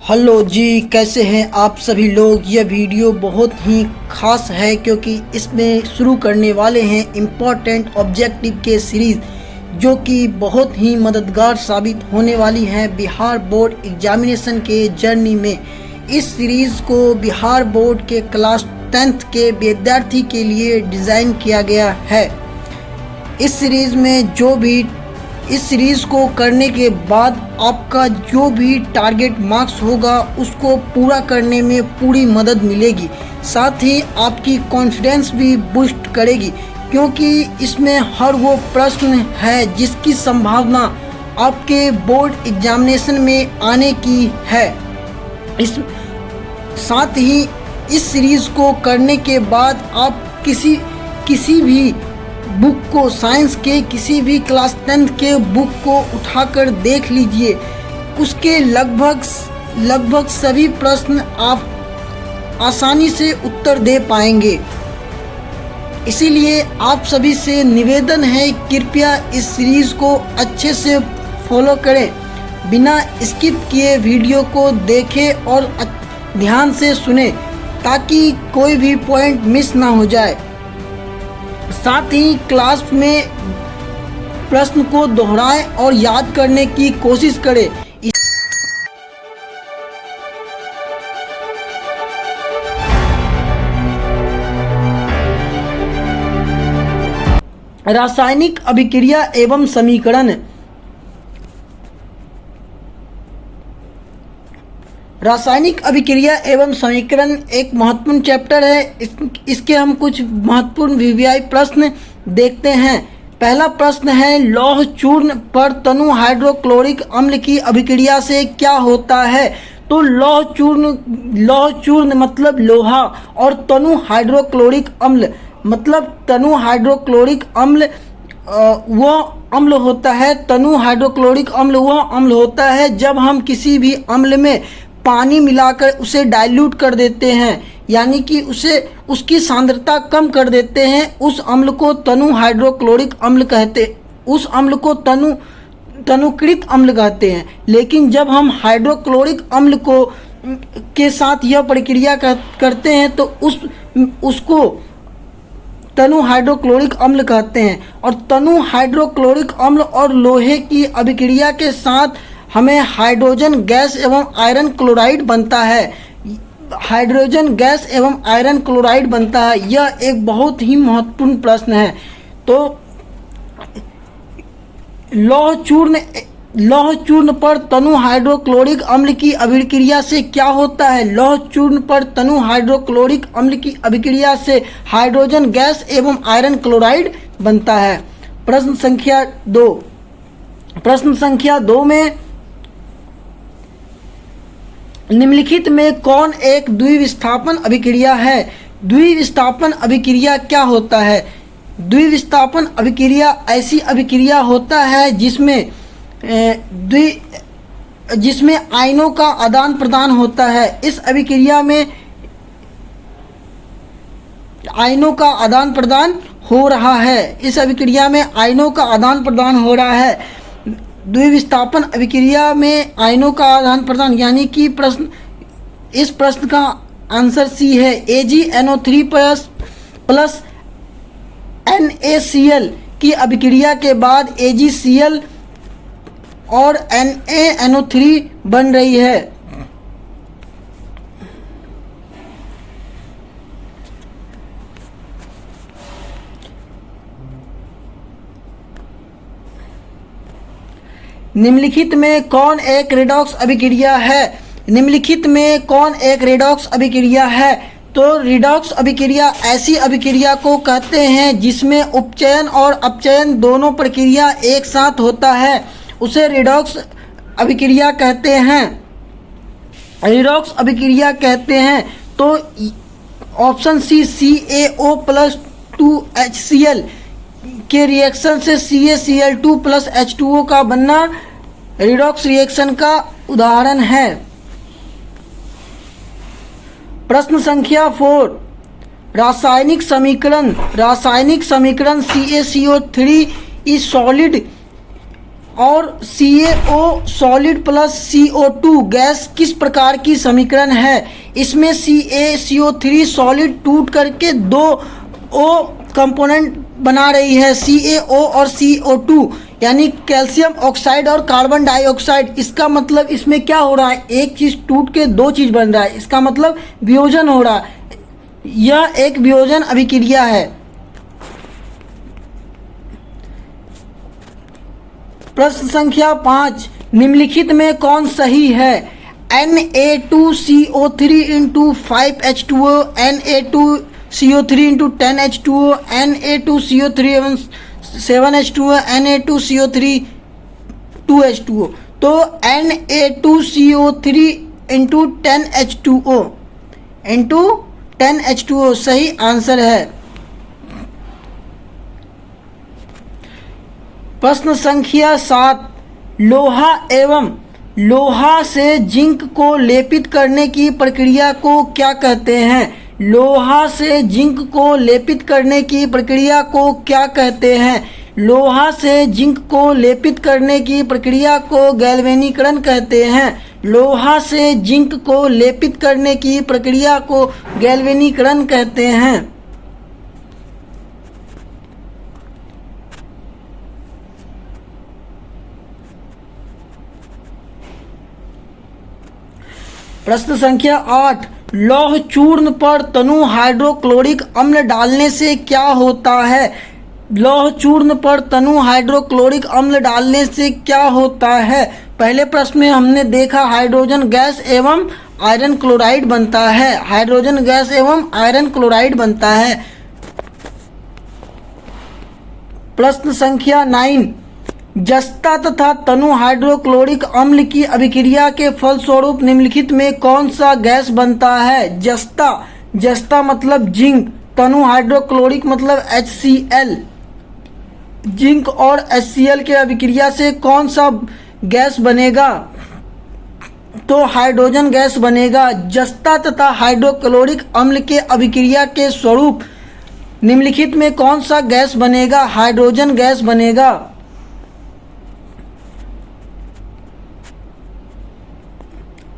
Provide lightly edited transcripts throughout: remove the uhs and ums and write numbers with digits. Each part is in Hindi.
हेलो जी, कैसे हैं आप सभी लोग। यह वीडियो बहुत ही ख़ास है क्योंकि इसमें शुरू करने वाले हैं इम्पोर्टेंट ऑब्जेक्टिव के सीरीज़ जो कि बहुत ही मददगार साबित होने वाली है बिहार बोर्ड एग्जामिनेशन के जर्नी में। इस सीरीज़ को बिहार बोर्ड के क्लास 10th के विद्यार्थी के लिए डिज़ाइन किया गया है। इस सीरीज़ को करने के बाद आपका जो भी टारगेट मार्क्स होगा उसको पूरा करने में पूरी मदद मिलेगी, साथ ही आपकी कॉन्फिडेंस भी बूस्ट करेगी क्योंकि इसमें हर वो प्रश्न है जिसकी संभावना आपके बोर्ड एग्जामिनेशन में आने की है। साथ ही इस सीरीज़ को करने के बाद आप किसी भी बुक को, साइंस के किसी भी क्लास 10th के बुक को उठाकर देख लीजिए। उसके लगभग सभी प्रश्न आप आसानी से उत्तर दे पाएंगे। इसीलिए आप सभी से निवेदन है, कृपया इस सीरीज़ को अच्छे से फॉलो करें, बिना स्किप किए वीडियो को देखें और ध्यान से सुने ताकि कोई भी पॉइंट मिस ना हो जाए। साथ ही क्लास में प्रश्न को दोहराएं और याद करने की कोशिश करें। रासायनिक अभिक्रिया एवं समीकरण। रासायनिक अभिक्रिया एवं समीकरण एक महत्वपूर्ण चैप्टर है। इसके हम कुछ महत्वपूर्ण वीवीआई प्रश्न देखते हैं। पहला प्रश्न है, लौह चूर्ण पर तनु हाइड्रोक्लोरिक अम्ल की अभिक्रिया से क्या होता है। तो लौह चूर्ण मतलब लोहा और तनु हाइड्रोक्लोरिक अम्ल मतलब तनु हाइड्रोक्लोरिक अम्ल वह अम्ल होता है। तनु हाइड्रोक्लोरिक अम्ल वह अम्ल होता है जब हम किसी भी अम्ल में पानी मिलाकर उसे डाइल्यूट कर देते हैं, यानी कि उसकी सांद्रता कम कर देते हैं, उस अम्ल को तनु हाइड्रोक्लोरिक अम्ल कहते, उस अम्ल को तनुकृत अम्ल कहते हैं। लेकिन जब हम हाइड्रोक्लोरिक अम्ल के साथ यह प्रक्रिया करते हैं तो उसको तनु हाइड्रोक्लोरिक अम्ल कहते हैं। और तनु हाइड्रोक्लोरिक अम्ल और लोहे की अभिक्रिया के साथ हमें हाइड्रोजन गैस एवं आयरन क्लोराइड बनता है। हाइड्रोजन गैस एवं आयरन क्लोराइड बनता है। यह एक बहुत ही महत्वपूर्ण प्रश्न है। तो लौह चूर्ण पर तनु हाइड्रोक्लोरिक अम्ल की अभिक्रिया से क्या होता है। लौह चूर्ण पर तनु हाइड्रोक्लोरिक अम्ल की अभिक्रिया से हाइड्रोजन गैस एवं आयरन क्लोराइड बनता है। प्रश्न संख्या 2 में निम्नलिखित में कौन एक द्विविस्थापन अभिक्रिया है। द्विविस्थापन अभिक्रिया क्या होता है। द्विविस्थापन अभिक्रिया ऐसी अभिक्रिया होता है जिसमें आयनों का आदान प्रदान होता है। इस अभिक्रिया में आयनों का आदान प्रदान हो रहा है। इस अभिक्रिया में आयनों का आदान प्रदान हो रहा है। द्विविस्थापन अभिक्रिया में आयनों का आदान प्रदान, यानी कि इस प्रश्न का आंसर सी है। AgNO3 प्लस NaCl की अभिक्रिया के बाद AgCl और NaNO3 बन रही है। निम्नलिखित में कौन एक रेडॉक्स अभिक्रिया है। निम्नलिखित में कौन एक रेडॉक्स अभिक्रिया है। तो रेडॉक्स अभिक्रिया ऐसी अभिक्रिया को कहते हैं जिसमें उपचयन और अपचयन दोनों प्रक्रिया एक साथ होता है, उसे रेडॉक्स अभिक्रिया कहते हैं। रेडॉक्स अभिक्रिया कहते हैं। तो option C, CaO plus 2HCl के रिएक्शन से CaCl2 प्लस H2O का बनना रिडॉक्स रिएक्शन का उदाहरण है। प्रश्न संख्या 4, रासायनिक समीकरण CaCO3 इज सॉलिड और CaO solid plus CO2 gas किस प्रकार की समीकरण है? इसमें CaCO3 सॉलिड टूट करके दो O कंपोनेंट बना रही है, CaO और CO2, यानी कैल्शियम ऑक्साइड और कार्बन डाइऑक्साइड। इसका मतलब इसमें क्या हो रहा है, एक चीज़ टूट के दो चीज़ बन रहा है, इसका मतलब वियोजन हो रहा है। यह एक वियोजन अभिक्रिया है। प्रश्न संख्या 5, निम्नलिखित में कौन सही है? Na2CO3 into 5H2O, Na2CO3 into 10H2O, Na2CO3 एवं 7H2O, Na2CO3 2H2O। तो Na2CO3 into 10H2O into 10H2O सही आंसर है। प्रश्न संख्या 7, लोहा एवं लोहा से जिंक को लेपित करने की प्रक्रिया को क्या कहते हैं? लोहा से जिंक को लेपित करने की प्रक्रिया को क्या कहते हैं? लोहा से जिंक को लेपित करने की प्रक्रिया को गैल्वेनीकरण कहते हैं। लोहा से जिंक को लेपित करने की प्रक्रिया को गैल्वेनीकरण कहते हैं। प्रश्न संख्या 8, लौह चूर्ण पर तनु हाइड्रोक्लोरिक अम्ल डालने से क्या होता है? लौह चूर्ण पर तनु हाइड्रोक्लोरिक अम्ल डालने से क्या होता है? पहले प्रश्न में हमने देखा हाइड्रोजन गैस एवं आयरन क्लोराइड बनता है, हाइड्रोजन गैस एवं आयरन क्लोराइड बनता है। प्रश्न संख्या 9, जस्ता तथा तनु हाइड्रोक्लोरिक अम्ल की अभिक्रिया के फलस्वरूप निम्नलिखित में कौन सा गैस बनता है? जस्ता मतलब जिंक, तनु हाइड्रोक्लोरिक मतलब HCl। जिंक और HCl के अभिक्रिया से कौन सा गैस बनेगा? तो हाइड्रोजन गैस बनेगा। जस्ता तथा हाइड्रोक्लोरिक अम्ल के अभिक्रिया के स्वरूप निम्नलिखित में कौन सा गैस बनेगा? हाइड्रोजन गैस बनेगा।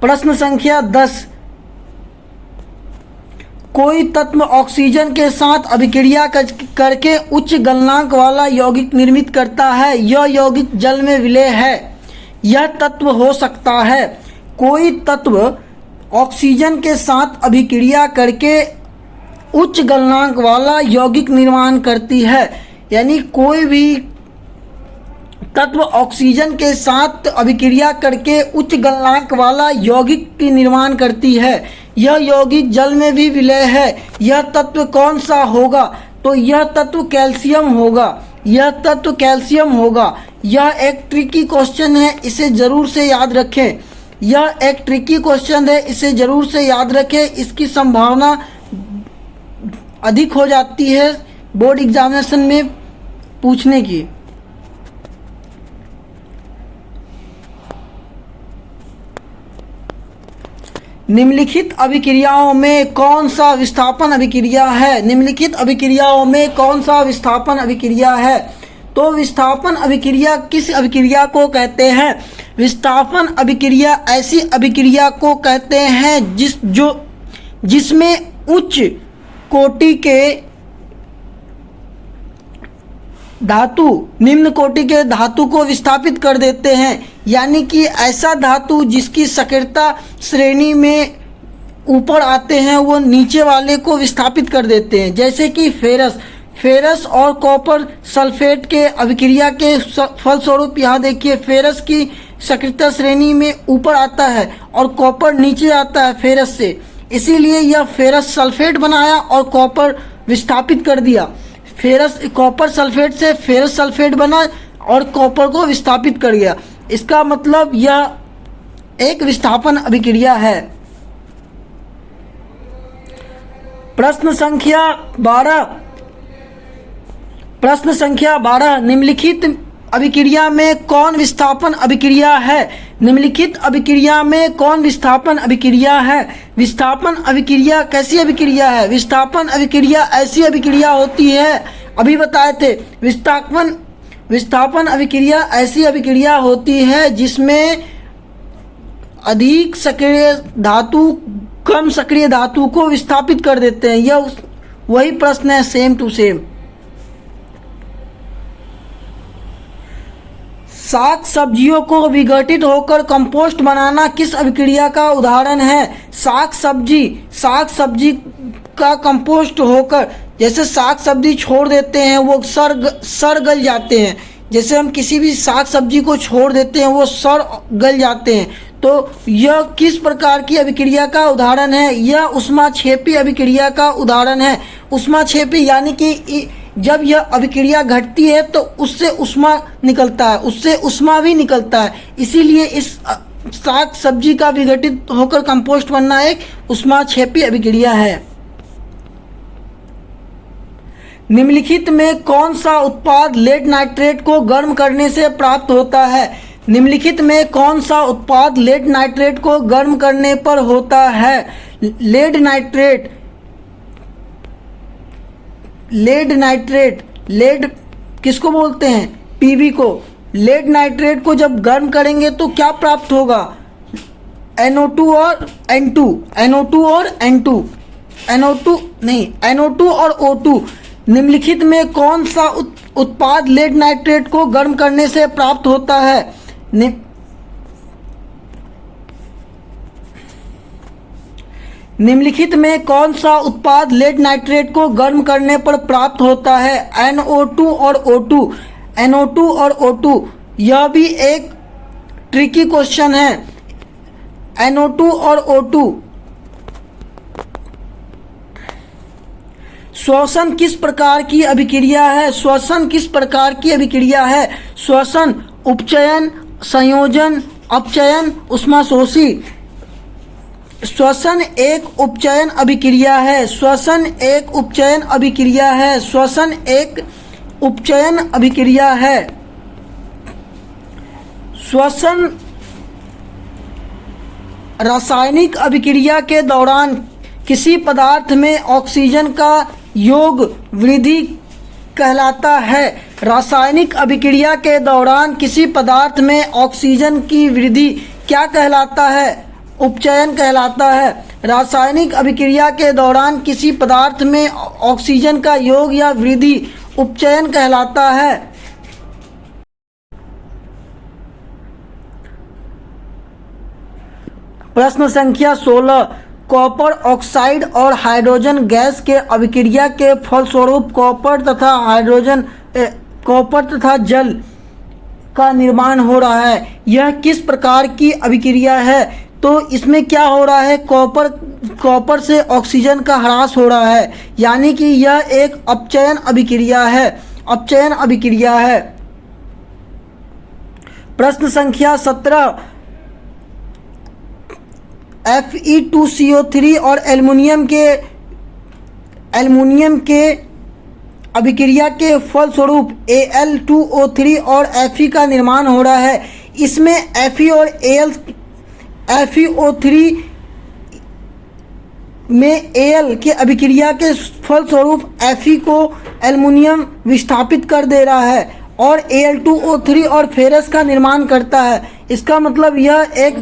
प्रश्न संख्या 10, कोई तत्व ऑक्सीजन के साथ अभिक्रिया करके उच्च गलनांक वाला यौगिक निर्मित करता है। यह यौगिक जल में विलेय है। यह तत्व हो सकता है। कोई तत्व ऑक्सीजन के साथ अभिक्रिया करके उच्च गलनांक वाला यौगिक निर्माण करती है, यानी कोई भी तत्व ऑक्सीजन के साथ अभिक्रिया करके उच्च गलनांक वाला यौगिक की निर्माण करती है। यह यौगिक जल में भी विलेय है। यह तत्व कौन सा होगा? तो यह तत्व कैल्शियम होगा। यह तत्व कैल्शियम होगा। यह एक ट्रिकी क्वेश्चन है, इसे ज़रूर से याद रखें। यह एक ट्रिकी क्वेश्चन है, इसे ज़रूर से याद रखें। इसकी संभावना अधिक हो जाती है बोर्ड एग्जामिनेशन में पूछने की। निम्नलिखित अभिक्रियाओं में कौन सा विस्थापन अभिक्रिया है? निम्नलिखित अभिक्रियाओं में कौन सा विस्थापन अभिक्रिया है? तो विस्थापन अभिक्रिया किस अभिक्रिया को कहते हैं? विस्थापन अभिक्रिया ऐसी अभिक्रिया को कहते हैं जिसमें उच्च कोटि के धातु निम्न कोटि के धातु को विस्थापित कर देते हैं, यानी कि ऐसा धातु जिसकी सक्रियता श्रेणी में ऊपर आते हैं वो नीचे वाले को विस्थापित कर देते हैं। जैसे कि फेरस और कॉपर सल्फेट के अभिक्रिया के फलस्वरूप यहाँ देखिए फेरस की सक्रियता श्रेणी में ऊपर आता है और कॉपर नीचे आता है फेरस से, इसीलिए यह फेरस सल्फेट बनाया और कॉपर विस्थापित कर दिया। कॉपर सल्फेट से फेरस सल्फेट बना और कॉपर को विस्थापित कर गया। इसका मतलब यह एक विस्थापन अभिक्रिया है। प्रश्न संख्या 12 निम्नलिखित अभिक्रिया में कौन विस्थापन अभिक्रिया है? निम्नलिखित अभिक्रिया में कौन विस्थापन अभिक्रिया है? विस्थापन अभिक्रिया कैसी अभिक्रिया है? विस्थापन अभिक्रिया ऐसी अभिक्रिया होती है, अभी बताए थे, विस्थापन अभिक्रिया ऐसी अभिक्रिया होती है जिसमें अधिक सक्रिय धातु कम सक्रिय धातु को विस्थापित कर देते हैं। यह वही प्रश्न है, सेम टू सेम। साग सब्जियों को विघटित होकर कंपोस्ट बनाना किस अभिक्रिया का उदाहरण है? साग सब्जी का कंपोस्ट होकर, जैसे साग सब्जी छोड़ देते हैं वो सड़ गल जाते हैं। जैसे हम किसी भी साग सब्जी को छोड़ देते हैं वो सड़ गल जाते हैं। तो यह किस प्रकार की अभिक्रिया का उदाहरण है? यह ऊष्माक्षेपी अभिक्रिया का उदाहरण है। ऊष्माक्षेपी यानी कि जब यह अभिक्रिया घटती है तो उससे ऊष्मा निकलता है, उससे ऊष्मा भी निकलता है। इसीलिए इस साग सब्जी का विघटित होकर कंपोस्ट बनना एक ऊष्माक्षेपी अभिक्रिया है। निम्नलिखित में कौन सा उत्पाद लेड नाइट्रेट को गर्म करने से प्राप्त होता है? निम्नलिखित में कौन सा उत्पाद लेड नाइट्रेट को गर्म करने पर होता है? लेड किसको बोलते हैं? पीबी को। लेड नाइट्रेट को जब गर्म करेंगे तो क्या प्राप्त होगा? NO2 और N2, NO2 और O2। निम्नलिखित में कौन सा उत्पाद लेड नाइट्रेट को गर्म करने से प्राप्त होता है? निम्नलिखित में कौन सा उत्पाद लेड नाइट्रेट को गर्म करने पर प्राप्त होता है? NO2 और O2। यह भी एक ट्रिकी क्वेश्चन है। NO2 और O2। श्वसन किस प्रकार की अभिक्रिया है? श्वसन उपचयन, संयोजन, अपचयन, ऊष्माशोषी। श्वसन एक उपचयन अभिक्रिया है। श्वसन रासायनिक अभिक्रिया के दौरान किसी पदार्थ में ऑक्सीजन का योग वृद्धि कहलाता है। रासायनिक अभिक्रिया के दौरान किसी पदार्थ में ऑक्सीजन की वृद्धि क्या कहलाता है? उपचयन कहलाता है। रासायनिक अभिक्रिया के दौरान किसी पदार्थ में ऑक्सीजन का योग या वृद्धि उपचयन कहलाता है। प्रश्न संख्या 16। कॉपर ऑक्साइड और हाइड्रोजन गैस के अभिक्रिया के फलस्वरूप कॉपर तथा जल का निर्माण हो रहा है। यह किस प्रकार की अभिक्रिया है? तो इसमें क्या हो रहा है? कॉपर से ऑक्सीजन का ह्रास हो रहा है, यानी कि यह एक अपचयन अभिक्रिया है। प्रश्न संख्या 17। Fe2CO3 और एल्युमिनियम के अभिक्रिया के फलस्वरूप Al2O3 और Fe का निर्माण हो रहा है। इसमें Fe और FeO3 में Al के अभिक्रिया के फलस्वरूप Fe को एल्युमिनियम विस्थापित कर दे रहा है और Al2O3 और फेरस का निर्माण करता है। इसका मतलब यह एक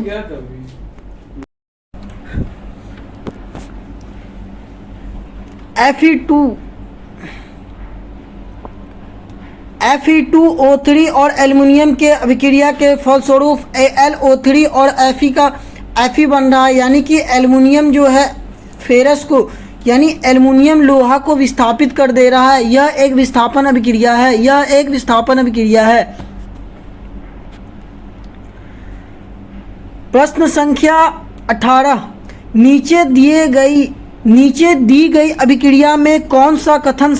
Fe2O3 और एल्युमिनियम के अभिक्रिया के फलस्वरूप AlO3 और Fe बन रहा है, यानी कि एल्युमिनियम जो है फेरस को, यानी एल्युमिनियम लोहा को विस्थापित कर दे रहा है। यह एक विस्थापन अभिक्रिया है। प्रश्न संख्या 18। नीचे दी गई अभिक्रिया में कौन सा कथन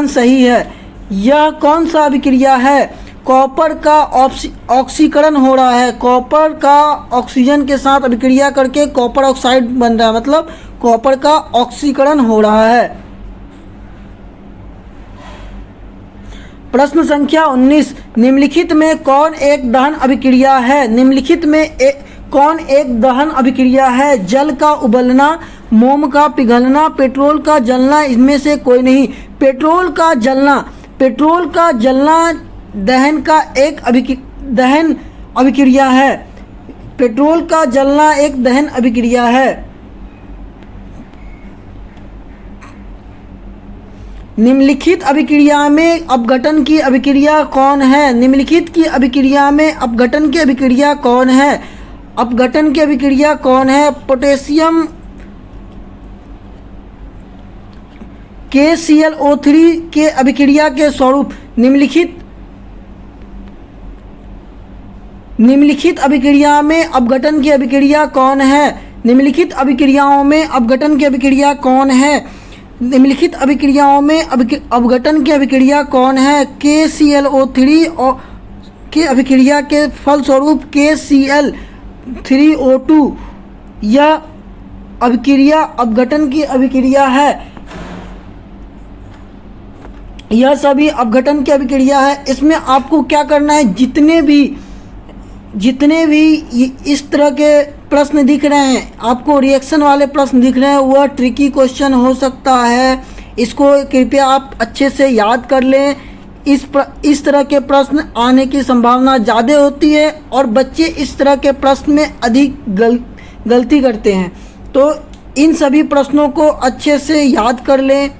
सही है? यह कौन सा अभिक्रिया है? कॉपर का ऑक्सीकरण हो रहा है। कॉपर का ऑक्सीजन के साथ अभिक्रिया करके कॉपर ऑक्साइड बन रहा है, मतलब कॉपर का ऑक्सीकरण हो रहा है। प्रश्न संख्या 19। निम्नलिखित में कौन एक दहन अभिक्रिया है? जल का उबलना, मोम का पिघलना, पेट्रोल का जलना, इसमें से कोई नहीं। पेट्रोल का जलना दहन का एक दहन अभिक्रिया है। पेट्रोल का जलना एक दहन अभिक्रिया है। निम्नलिखित अभिक्रिया में अपघटन की अभिक्रिया कौन है? निम्नलिखित की अभिक्रिया में अपघटन की अभिक्रिया कौन है? अपघटन की अभिक्रिया कौन है? पोटेशियम KClO3 के अभिक्रिया के स्वरूप। निम्नलिखित अभिक्रिया में अपघटन की अभिक्रिया कौन है? निम्नलिखित अभिक्रियाओं में अपघटन की अभिक्रिया कौन है? निम्नलिखित अभिक्रियाओं में अपघटन की अभिक्रिया कौन है? KClO3 और के अभिक्रिया के फलस्वरूप KCl3O2 यह अभिक्रिया अपघटन की अभिक्रिया है। यह सभी अपघटन की अभिक्रिया है। इसमें आपको क्या करना है, जितने भी इस तरह के प्रश्न दिख रहे हैं, आपको रिएक्शन वाले प्रश्न दिख रहे हैं, वह ट्रिकी क्वेश्चन हो सकता है। इसको कृपया आप अच्छे से याद कर लें। इस तरह के प्रश्न आने की संभावना ज़्यादा होती है और बच्चे इस तरह के प्रश्न में अधिक गलती करते हैं। तो इन सभी प्रश्नों को अच्छे से याद कर लें।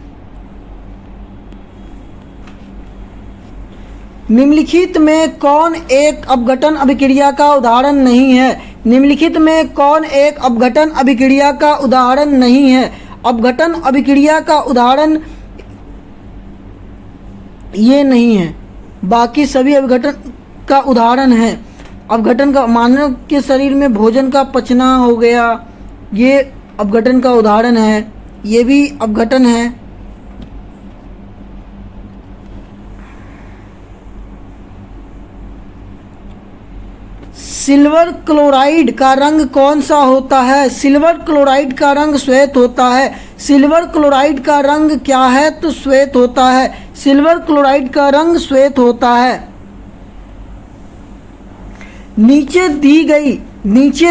निम्नलिखित में कौन एक अपघटन अभिक्रिया का उदाहरण नहीं है? निम्नलिखित में कौन एक अपघटन अभिक्रिया का उदाहरण नहीं है? अपघटन अभिक्रिया का उदाहरण ये नहीं है, बाकी सभी अपघटन का उदाहरण है। अपघटन का मानव के शरीर में भोजन का पचना हो गया, ये अपघटन का उदाहरण है, ये भी अपघटन है। सिल्वर क्लोराइड का रंग कौन सा होता है? सिल्वर क्लोराइड का रंग श्वेत होता है। सिल्वर क्लोराइड का रंग क्या है? तो श्वेत होता है। सिल्वर क्लोराइड का रंग श्वेत होता है। नीचे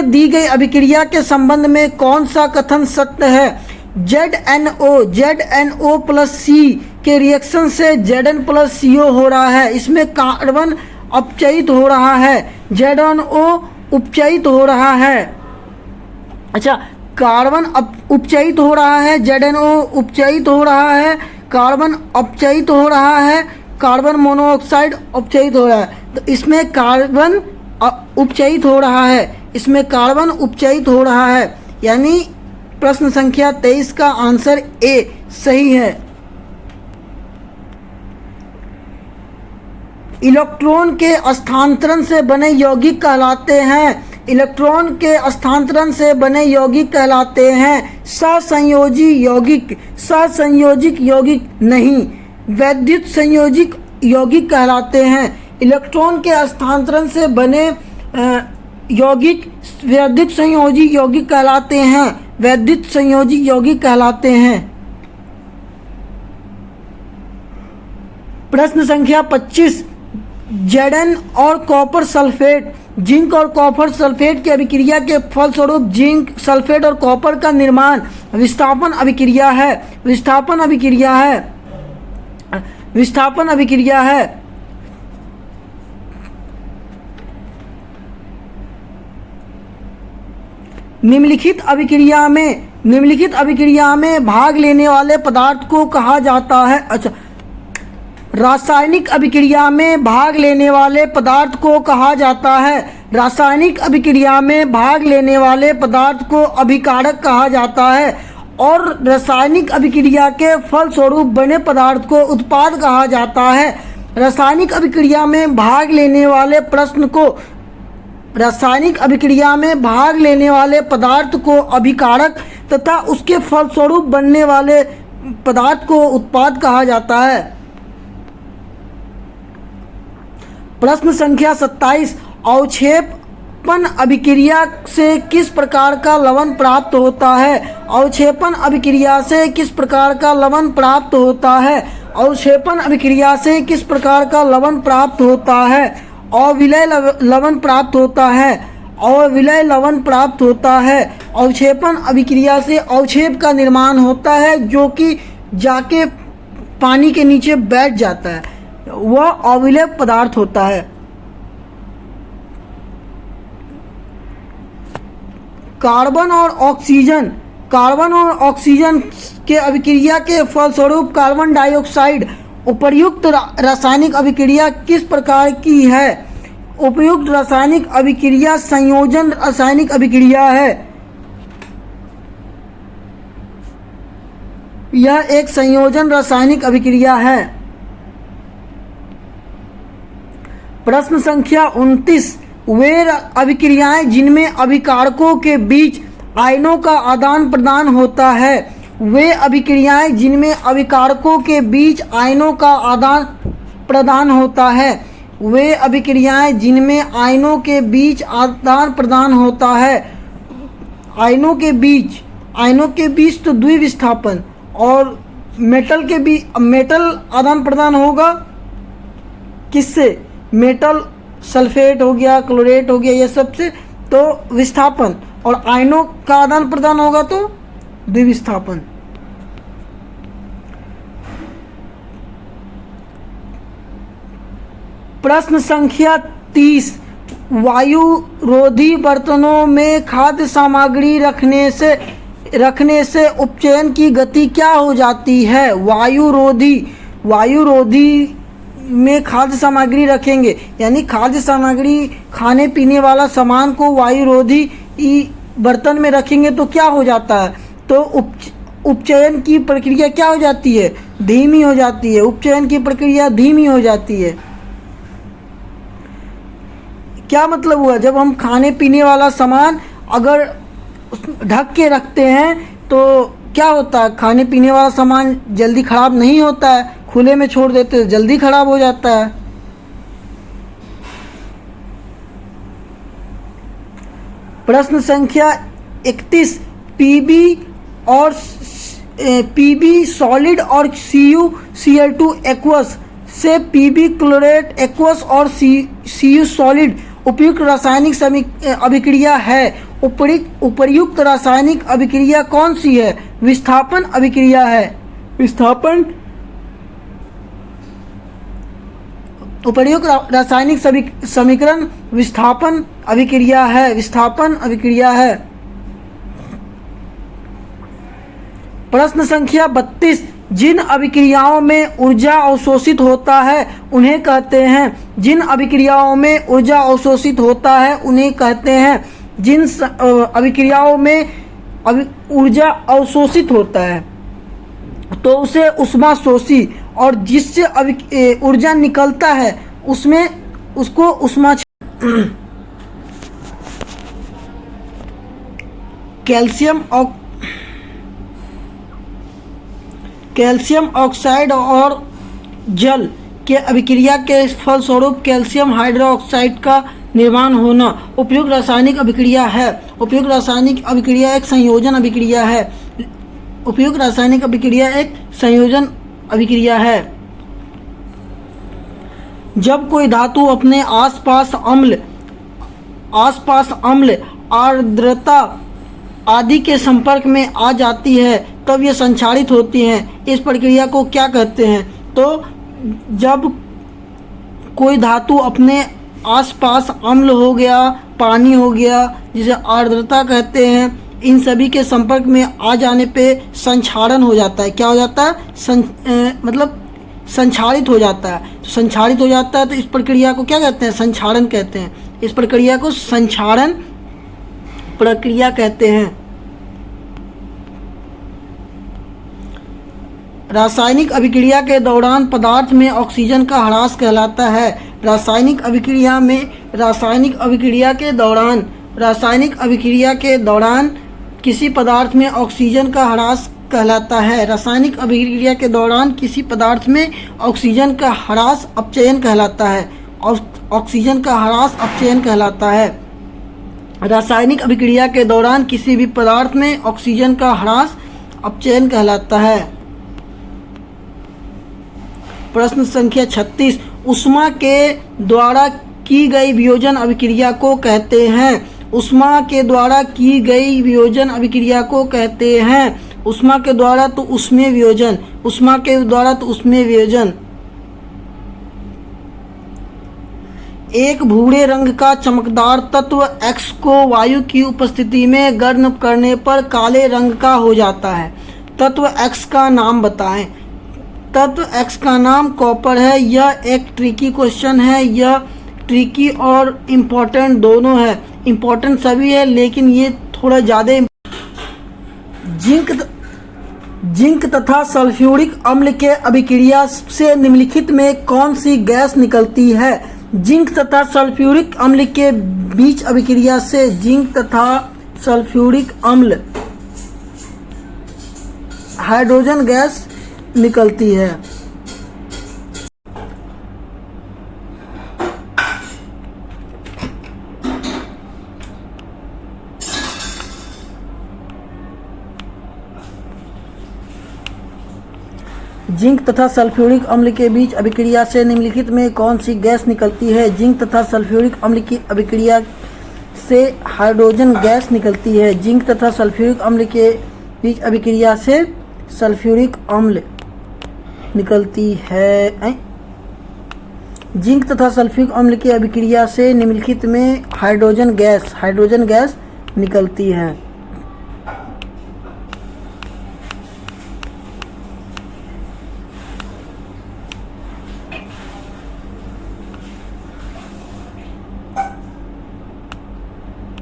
दी गई अभिक्रिया के संबंध में कौन सा कथन सत्य है? ZNO प्लस C के रिएक्शन से Zn प्लस CO हो रहा है। इसमें कार्बन अपचयित हो रहा है, ZnO उपचयित हो रहा है। अच्छा, कार्बन उपचयित हो रहा है, ZnO उपचयित हो रहा है, कार्बन अपचयित हो रहा है, कार्बन मोनोऑक्साइड अपचयित हो रहा है। तो इसमें कार्बन उपचयित हो रहा है, इसमें कार्बन उपचयित हो रहा है, यानी प्रश्न संख्या 23 का आंसर A सही है। इलेक्ट्रॉन के स्थानांतरण से बने यौगिक कहलाते हैं। इलेक्ट्रॉन के स्थानांतरण से बने यौगिक कहलाते हैं सहसंयोजी यौगिक। सहसंयोजिक यौगिक नहीं, वैद्युत संयोजिक यौगिक कहलाते हैं। इलेक्ट्रॉन के स्थानांतरण से बने यौगिक वैद्युत संयोजी यौगिक कहलाते हैं। वैद्युत संयोजी यौगिक कहलाते हैं। प्रश्न संख्या 25, Zn और कॉपर सल्फेट, जिंक और कॉपर सल्फेट की अभिक्रिया के फलस्वरूप जिंक सल्फेट और कॉपर का निर्माण विस्थापन अभिक्रिया है। विस्थापन अभिक्रिया है। निम्नलिखित अभिक्रिया में भाग लेने वाले पदार्थ को कहा जाता है। अच्छा, रासायनिक अभिक्रिया में भाग लेने वाले पदार्थ को कहा जाता है। रासायनिक अभिक्रिया में भाग लेने वाले पदार्थ को अभिकारक कहा जाता है और रासायनिक अभिक्रिया के फलस्वरूप बने पदार्थ को उत्पाद कहा जाता है। रासायनिक अभिक्रिया में भाग लेने वाले पदार्थ को अभिकारक तथा उसके फलस्वरूप बनने वाले पदार्थ को उत्पाद कहा जाता है। प्रश्न संख्या 27, अवक्षेपण अभिक्रिया से किस प्रकार का लवण प्राप्त होता है? अवक्षेपण अभिक्रिया से किस प्रकार का लवण प्राप्त होता है? अवक्षेपण अभिक्रिया से किस प्रकार का लवण प्राप्त होता है? अविलय लवण प्राप्त होता है। और विलय लवण प्राप्त होता है। अवक्षेपण अभिक्रिया से अवक्षेप का निर्माण होता है जो कि जाके पानी के नीचे बैठ जाता है, वह अविलय पदार्थ होता है। कार्बन और ऑक्सीजन के अभिक्रिया के फलस्वरूप कार्बन डाइऑक्साइड उपर्युक्त रासायनिक अभिक्रिया किस प्रकार की है? उपर्युक्त रासायनिक अभिक्रिया संयोजन रासायनिक अभिक्रिया है। यह एक संयोजन रासायनिक अभिक्रिया है। प्रश्न संख्या 29, वे अभिक्रियाएं जिनमें अभिकारकों के बीच आयनों का आदान प्रदान होता है। वे अभिक्रियाएं जिनमें अभिकारकों के बीच आयनों का आदान प्रदान होता है। वे अभिक्रियाएं जिनमें आयनों के बीच आदान प्रदान होता है। आयनों के बीच तो द्विविस्थापन, और मेटल आदान प्रदान होगा किससे? मेटल सल्फेट हो गया, क्लोरेट हो गया, ये सब से तो विस्थापन, और आयनों का आदान प्रदान होगा तो द्विविस्थापन। प्रश्न संख्या 30, वायुरोधी बर्तनों में खाद्य सामग्री रखने से उपचयन की गति क्या हो जाती है? वायुरोधी में खाद्य सामग्री रखेंगे, यानी खाद्य सामग्री खाने पीने वाला सामान को वायुरोधी बर्तन में रखेंगे तो क्या हो जाता है? तो उपचयन की प्रक्रिया क्या हो जाती है? धीमी हो जाती है। उपचयन की प्रक्रिया धीमी हो जाती है। क्या मतलब हुआ? जब हम खाने पीने वाला सामान अगर ढक के रखते हैं तो क्या होता है? खाने पीने वाला सामान जल्दी खराब नहीं होता है, खुले में छोड़ देते हैं जल्दी खराब हो जाता है। प्रश्न संख्या 31, पीबी सॉलिड और CuCl2 एक्वस से पीबी क्लोरेट एक्वस और Cu सॉलिड उपयुक्त रासायनिक अभिक्रिया है। उपर्युक्त रासायनिक अभिक्रिया कौन सी है? विस्थापन अभिक्रिया है। उपर्युक्त रासायनिक समीकरण विस्थापन अभिक्रिया है। प्रश्न संख्या 32, जिन अभिक्रियाओं में ऊर्जा अवशोषित होता है उन्हें कहते हैं। जिन अभिक्रियाओं में ऊर्जा अवशोषित होता है उन्हें कहते हैं। जिन अभिक्रियाओं में ऊर्जा अवशोषित होता है तो उसे ऊष्माशोषी, और जिससे ऊर्जा निकलता है उसको ऊष्मा। कैल्शियम ऑक्साइड और जल के अभिक्रिया के फलस्वरूप कैल्शियम हाइड्रोक्साइड का निर्माण होना उपयुक्त रासायनिक अभिक्रिया है। उपयुक्त रासायनिक अभिक्रिया एक संयोजन अभिक्रिया है। उपयुक्त रासायनिक अभिक्रिया एक संयोजन अभिक्रिया है। जब कोई धातु अपने आसपास अम्ल, आर्द्रता आदि के संपर्क में आ जाती है तब ये संक्षारित होती हैं। इस प्रक्रिया को क्या कहते हैं? तो जब कोई धातु अपने आसपास अम्ल हो गया, पानी हो गया, जिसे आर्द्रता कहते हैं, इन सभी के संपर्क में आ जाने पे संक्षारण हो जाता है। क्या हो जाता है? मतलब संक्षारित हो जाता है। तो संक्षारित हो जाता है तो इस प्रक्रिया को क्या कहते हैं? संक्षारण कहते हैं। इस प्रक्रिया को संक्षारण प्रक्रिया कहते हैं। रासायनिक अभिक्रिया के दौरान पदार्थ में ऑक्सीजन का ह्रास कहलाता है। रासायनिक अभिक्रिया के दौरान किसी पदार्थ में ऑक्सीजन का ह्रास कहलाता है। रासायनिक अभिक्रिया के दौरान किसी पदार्थ में ऑक्सीजन का ह्रास अपचयन कहलाता है। ऑक्सीजन का ह्रास अपचयन कहलाता है। रासायनिक अभिक्रिया के दौरान किसी भी पदार्थ में ऑक्सीजन का ह्रास अपचयन कहलाता है। प्रश्न संख्या 36, ऊष्मा के द्वारा की गई वियोजन अभिक्रिया को कहते हैं। ऊष्मा के द्वारा की गई वियोजन अभिक्रिया को कहते हैं। ऊष्मा के द्वारा तो ऊष्मीय वियोजन, ऊष्मा के द्वारा तो ऊष्मीय वियोजन। एक भूरे रंग का चमकदार तत्व X को वायु की उपस्थिति में गर्म करने पर काले रंग का हो जाता है। तत्व X का नाम बताएं। तत्व X का नाम कॉपर है। यह एक ट्रिकी क्वेश्चन है। यह ट्रिकी और इम्पोर्टेंट दोनों है। इम्पोर्टेंट सभी है लेकिन ये थोड़ा ज़्यादा। जिंक तथा सल्फ्यूरिक अम्ल के अभिक्रिया से निम्नलिखित में कौन सी गैस निकलती है? जिंक तथा सल्फ्यूरिक अम्ल के बीच अभिक्रिया से जिंक तथा सल्फ्यूरिक अम्ल हाइड्रोजन गैस निकलती है। जिंक तथा सल्फ्यूरिक अम्ल के बीच अभिक्रिया से निम्नलिखित में कौन सी गैस निकलती है? जिंक तथा सल्फ्यूरिक अम्ल की अभिक्रिया से हाइड्रोजन गैस निकलती है। जिंक तथा सल्फ्यूरिक अम्ल के बीच अभिक्रिया से सल्फ्यूरिक अम्ल निकलती है। जिंक तथा सल्फ्यूरिक अम्ल की अभिक्रिया से निम्नलिखित में हाइड्रोजन गैस निकलती है।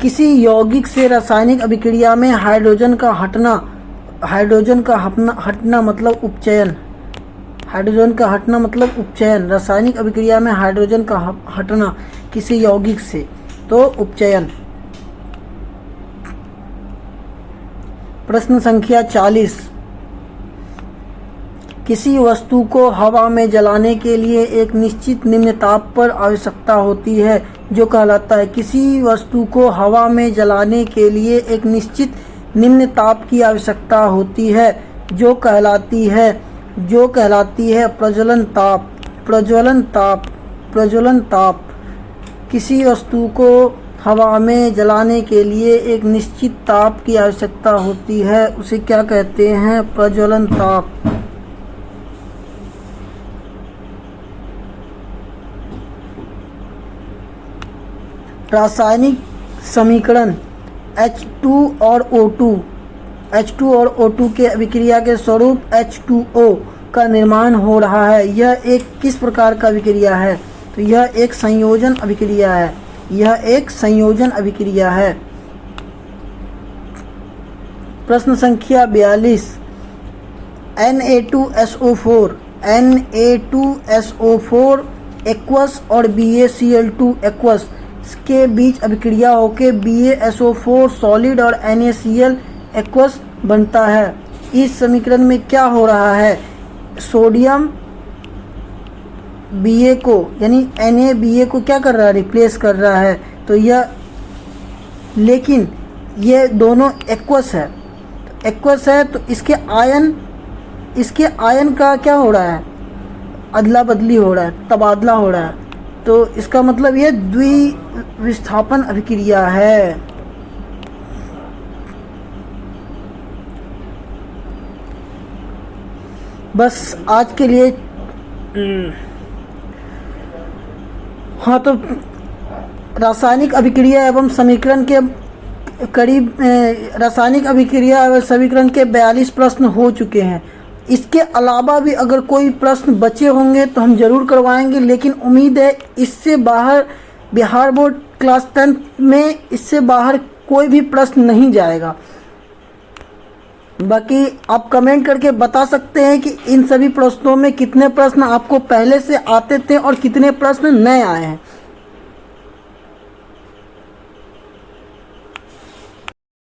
किसी यौगिक से रासायनिक अभिक्रिया में हाइड्रोजन का हटना मतलब उपचयन। हाइड्रोजन का हटना मतलब उपचयन। रासायनिक अभिक्रिया में हाइड्रोजन का हटना किसी यौगिक से तो उपचयन। प्रश्न संख्या 40। किसी वस्तु को हवा में जलाने के लिए एक निश्चित निम्न ताप पर आवश्यकता होती है जो कहलाता है। किसी वस्तु को हवा में जलाने के लिए एक निश्चित निम्न ताप की आवश्यकता होती है जो कहलाती है प्रज्वलन ताप। किसी वस्तु को हवा में जलाने के लिए एक निश्चित ताप की आवश्यकता होती है उसे क्या कहते हैं? प्रज्वलन ताप। रासायनिक समीकरण H2 और O2 के अभिक्रिया के स्वरूप H2O का निर्माण हो रहा है। यह एक किस प्रकार का अभिक्रिया है? तो यह एक संयोजन अभिक्रिया है। प्रश्न संख्या 42। Na2SO4 एक्वस और BaCl2 एक्वस के बीच अभिक्रिया होकर BaSO4 सॉलिड और NaCl एक्वस बनता है। इस समीकरण में क्या हो रहा है? सोडियम Ba को यानी Na को क्या कर रहा है? रिप्लेस कर रहा है। तो यह, लेकिन ये दोनों एक्वस है तो इसके आयन का क्या हो रहा है? अदला बदली हो रहा है, तबादला हो रहा है। तो इसका मतलब यह द्विविस्थापन अभिक्रिया है। बस आज के लिए हाँ, तो रासायनिक अभिक्रिया एवं समीकरण के रासायनिक अभिक्रिया एवं समीकरण के 42 प्रश्न हो चुके हैं। इसके अलावा भी अगर कोई प्रश्न बचे होंगे तो हम ज़रूर करवाएंगे, लेकिन उम्मीद है इससे बाहर बिहार बोर्ड क्लास 10 में इससे बाहर कोई भी प्रश्न नहीं जाएगा। बाकी आप कमेंट करके बता सकते हैं कि इन सभी प्रश्नों में कितने प्रश्न आपको पहले से आते थे और कितने प्रश्न नए आए हैं।